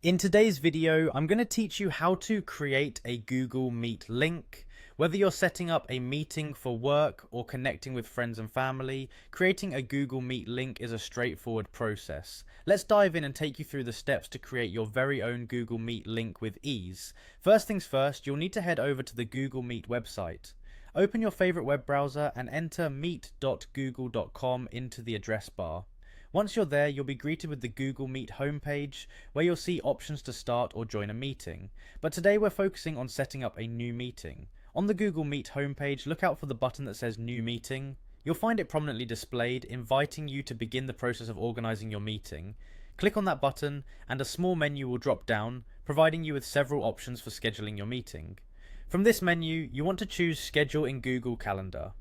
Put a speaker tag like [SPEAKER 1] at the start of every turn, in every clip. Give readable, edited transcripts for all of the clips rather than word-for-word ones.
[SPEAKER 1] In today's video, I'm going to teach you how to create a Google Meet link. Whether you're setting up a meeting for work or connecting with friends and family, creating a Google Meet link is a straightforward process. Let's dive in and take you through the steps to create your very own Google Meet link with ease. First things first, you'll need to head over to the Google Meet website. Open your favorite web browser and enter meet.google.com into the address bar. Once you're there, you'll be greeted with the Google Meet homepage, where you'll see options to start or join a meeting. But today we're focusing on setting up a new meeting. On the Google Meet homepage, look out for the button that says New Meeting. You'll find it prominently displayed, inviting you to begin the process of organizing your meeting. Click on that button, and a small menu will drop down, providing you with several options for scheduling your meeting. From this menu, you want to choose Schedule in Google Calendar.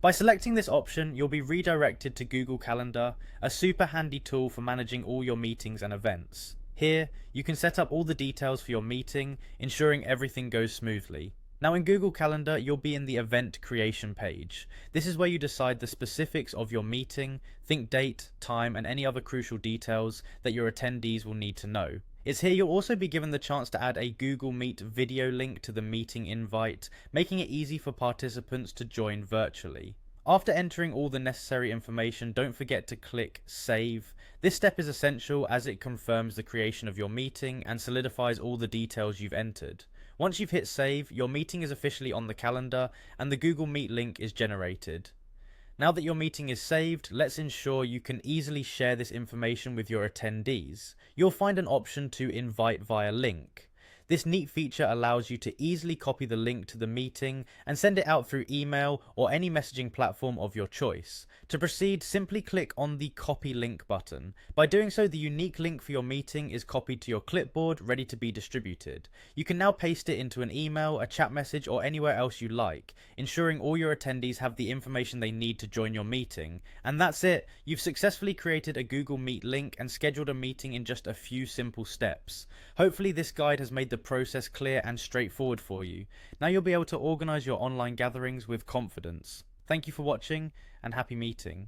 [SPEAKER 1] By selecting this option, you'll be redirected to Google Calendar, a super handy tool for managing all your meetings and events. Here, you can set up all the details for your meeting, ensuring everything goes smoothly. Now in Google Calendar, you'll be in the event creation page. This is where you decide the specifics of your meeting, think date, time, and any other crucial details that your attendees will need to know. It's here you'll also be given the chance to add a Google Meet video link to the meeting invite, making it easy for participants to join virtually. After entering all the necessary information, don't forget to click Save. This step is essential as it confirms the creation of your meeting and solidifies all the details you've entered. Once you've hit Save, your meeting is officially on the calendar and the Google Meet link is generated. Now that your meeting is saved, let's ensure you can easily share this information with your attendees. You'll find an option to invite via link. This neat feature allows you to easily copy the link to the meeting and send it out through email or any messaging platform of your choice. To proceed, simply click on the Copy Link button. By doing so, the unique link for your meeting is copied to your clipboard, ready to be distributed. You can now paste it into an email, a chat message, or anywhere else you like, ensuring all your attendees have the information they need to join your meeting. And that's it! You've successfully created a Google Meet link and scheduled a meeting in just a few simple steps. Hopefully this guide has made the process clear and straightforward for you. Now you'll be able to organize your online gatherings with confidence. Thank you for watching and happy meeting.